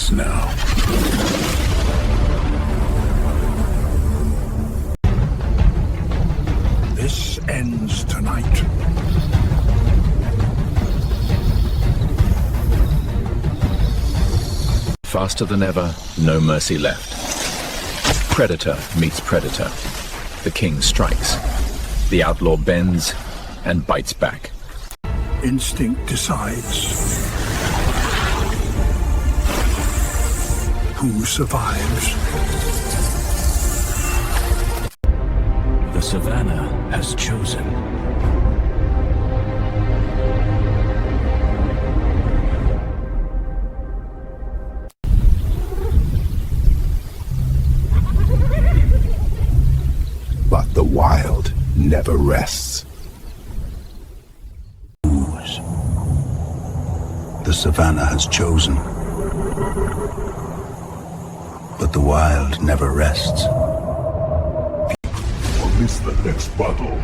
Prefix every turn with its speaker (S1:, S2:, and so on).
S1: ends now. This ends tonight.
S2: Faster than ever, no mercy left. Predator meets predator. The king strikes. The outlaw bends and bites back.
S1: Instinct decides who survives.
S3: The savannah has chosen.
S1: But the wild never rests. The savannah has chosen. But the wild never rests. Or miss the next battle.